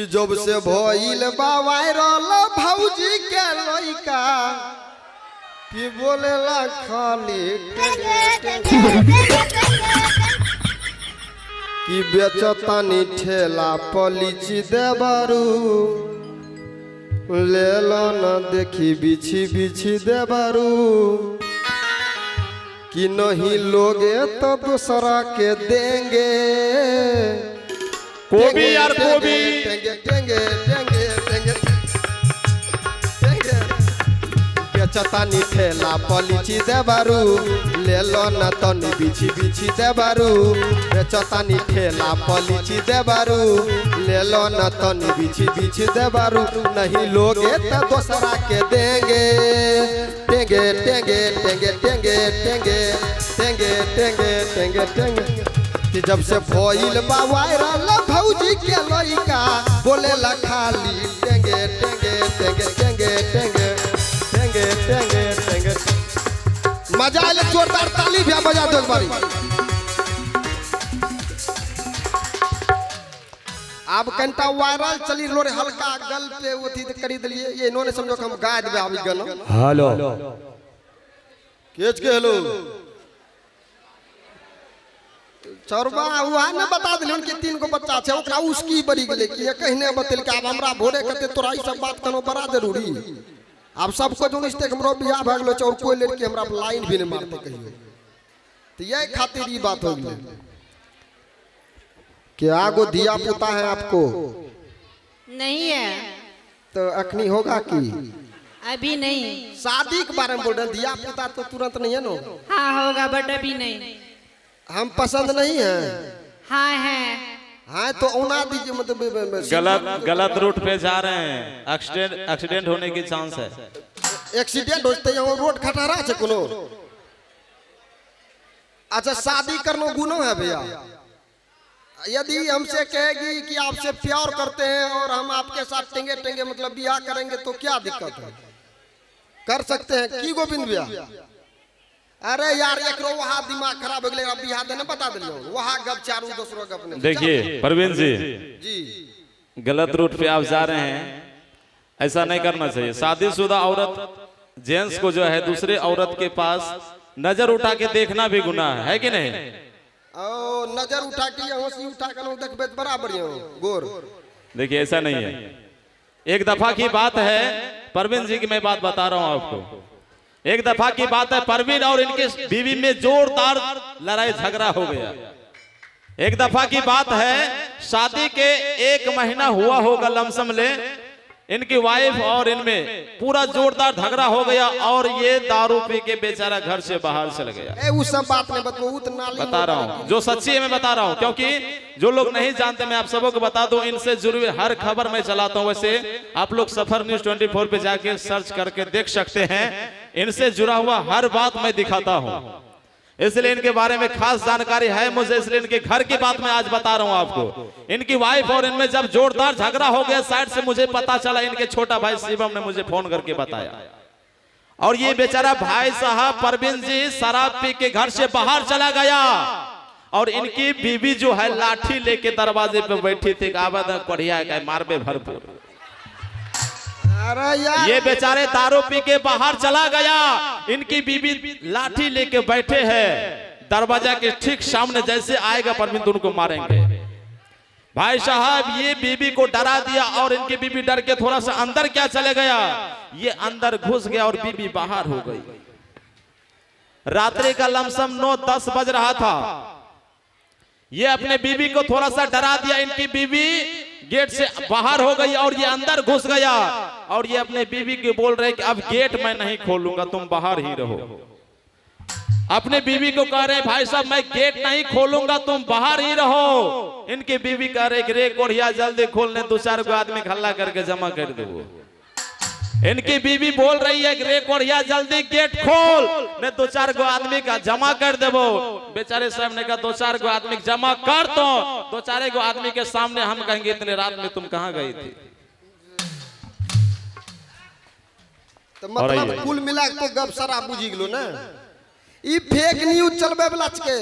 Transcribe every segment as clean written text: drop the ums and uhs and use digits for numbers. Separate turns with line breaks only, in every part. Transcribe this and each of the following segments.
जब से भइल बा वायरल भौजी के लइका कि बोलेला खाली कि बेचतानी ठेला पलिची देबारू ले लो न देखी बिछी बिछी देबारू कि नहीं लोगे तो दूसरा के देंगे
कोबी यार कोबी
टेंगे टेंगे टेंगे टेंगे टेंगे बेचतानी ठेला पलिची देबारू ले लो न तनी बिछी बिछी देबारू बेचतानी ठेला पलिची देबारू ले लो न तनी बिछी बिछी देबारू नहीं लोगे तो दूसरा के देंगे टेंगे टेंगे टेंगे टेंगे टेंगे टेंगे टेंगे टेंगे टेंगे कि जब से भइल बा वायरल भौजी के लइका बोलेला खाली टेंगे टेंगे टेंगे टेंगे टेंगे टेंगे टेंगे टेंगे मजा आले जोरदार ताली भी बजा दो एक बारी। अब कंटा वायरल चली लोरे हल्का गल पे ओथी करी दिलिए ये इन्होंने समझो कि हम गा देबे आबी गाना।
हेलो
केच के हेलो चरबा हुआ ने बता दिल उनके 3 गो बच्चा छे ओकरा उसकी बड़ी गेले कि ये कहने बतल के अब हमरा भोरे कते तोरा ई सब बात कनो बड़ा जरूरी अब सबको जो इस्ते हमरो बियाह भ गेलो छ और कोई लड़की हमरा लाइन भी नहीं मारते कहियो तो ये खातिर ई बात हो गेले कि आगो दिया पुता है आपको
नहीं है
तो अखनी होगा कि
अभी नहीं।
शादी के बारे में बोल रहे दिया पुता तो तुरंत नहीं है नो।
हाँ होगा बट अभी नहीं।
हम पसंद नहीं है।
हाँ है।
हाँ तो उना दीजिए मतलब
गलत रूट पे जा रहे हैं एक्सीडेंट होने की चांस है।
एक्सीडेंट होते हैं रोड खटारा है कोनो। अच्छा शादी करना गुनाह है भैया यदि हमसे कहेगी कि आपसे प्यार करते हैं और हम आपके साथ टेंगे टेंगे मतलब ब्याह करेंगे तो क्या दिक्कत है कर सकते हैं की गोविंद भैया। अरे यार एक रो वहाँ दिमाग खराब हो गया बिहार देने बता दिलो वहाँ गप चारू दूसरों गप ने।
देखिए परवीन जी गलत रूट पे आप जा रहे हैं ऐसा नहीं करना चाहिए। शादीशुदा औरत जेंट्स को जो है दूसरे औरत के पास नजर उठा के देखना भी गुनाह है कि नहीं।
ओ नजर उठा के हंसी उठा के देखबे बराबर गोर।
देखिए ऐसा नहीं है। एक दफा की बात है परवीन जी की मैं बात बता रहा हूँ आपको। एक दफा की बात है परवीन और इनके बीवी में जोरदार लड़ाई झगड़ा हो गया। एक दफा की बात है शादी के 1 महीना हुआ होगा लमसम ले इनकी वाइफ और इनमें पूरा जोरदार झगड़ा हो गया और ये दारू पी के बेचारा घर से बाहर चल गया।
वो सब बात नहीं
बता रहा हूँ जो सच्ची है मैं बता रहा हूँ क्योंकि जो लोग नहीं जानते मैं आप सबको को बता दूं इनसे जुड़ी हर खबर मैं चलाता हूँ। वैसे आप लोग सफर न्यूज 24 पे जाके सर्च करके देख सकते हैं इनसे जुड़ा हुआ हर बात मैं दिखाता हूँ इसलिए इनके बारे में खास जानकारी है मुझे इसलिए इनके घर की बात मैं आज बता रहा हूँ आपको। इनकी वाइफ और इनमें जब जोरदार झगड़ा हो गया साइड से मुझे पता चला इनके छोटा भाई शिवम ने मुझे फोन करके बताया और ये बेचारा भाई साहब परवीन जी शराब पी के घर से बाहर चला गया और इनकी बीवी जो है लाठी लेके दरवाजे पे बैठी थी आवाज बढ़िया मारबे भरपूर। ये बेचारे दारू पी के बाहर चला गया इनकी बीवी लाठी लेके बैठे हैं दरवाजा के ठीक सामने जैसे आएगा परवीन तो उनको मारेंगे। भाई साहब ये बीवी को डरा दिया और इनकी बीवी डर के थोड़ा सा अंदर क्या चले गया ये अंदर घुस गया और बीवी बाहर हो गई। रात्रि का लमसम 9-10 बज रहा था। ये अपने बीवी को थोड़ा सा डरा दिया इनकी बीवी गेट से बाहर हो गई और ये अंदर घुस गया और ये अपने बीवी के बोल रहे कि अब गेट मैं नहीं खोलूंगा तुम बाहर ही रहो। अपने बीवी को कह रहे भाई साहब मैं गेट नहीं खोलूंगा तुम बाहर ही रहो। इनकी बीवी कह रहे कि रे कोढ़िया जल्दी खोलने 2-4 गो आदमी हल्ला करके जमा कर दो। इनकी बीवी बोल रही है कि रे कोढ़िया जल्दी गेट खोल ने 2-4 गो आदमी का जमा कर देवो। बेचारे साहब ने कहा 2-4 गो आदमी जमा कर दो 2-4 गो आदमी के सामने हम कहेंगे इतने रात में तुम कहाँ गई थी।
तो मतलब कुल मिला के तो गप सारा बुझी गेलो ना। ई फेक न्यूज चलबे वाला के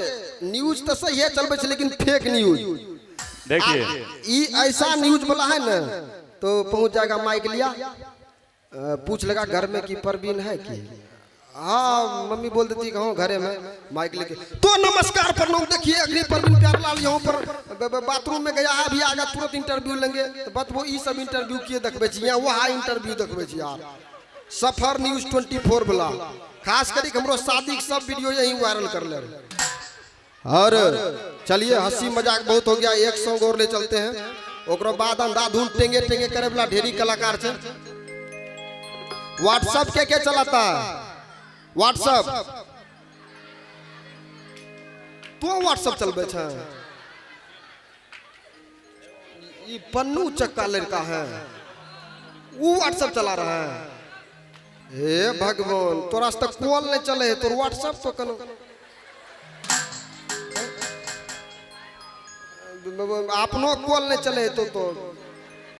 न्यूज तो सही है चलबे लेकिन फेक न्यूज
देखिए
ये ऐसा न्यूज वाला है ना तो पहुंच जाएगा माइक लिया, पूछ लेगा घर में कि परवीन है कि, हाँ मम्मी बोल देती कहूँ घरे में, माइक लेके तो नमस्कार प्रणाम, देखिए अग्नि परवीन प्यारलाल यहाँ पर बाथरूम में गया है, अभी आगा तुरंत इंटरव्यू लेंगे, तो बस वो ये सब इंटरव्यू किए देखबे छी, वहाँ इंटरव्यू देखबे छी यार। सफर न्यूज 24 वाला खास करी हमरो शादी के सब वीडियो यही वायरल कर ले। और चलिए हंसी मजाक बहुत हो गया, एक सॉन्ग और ले चलते हैं, ओकरो बाद अंधाधुन टेंगे टेंगे करे वाला ढेरी कलाकार छे। व्हाट्सएप के चलाता है? व्हाट्सएप तो व्हाट्सएप चलबे छे, ये पन्नू चक्का लड़का है वो व्हाट्सएप चला रहा है। हे भगवान, तोरा से कॉल नहीं चले तो व्हाट्सएप तो कनो अपनो कॉल नहीं चले तो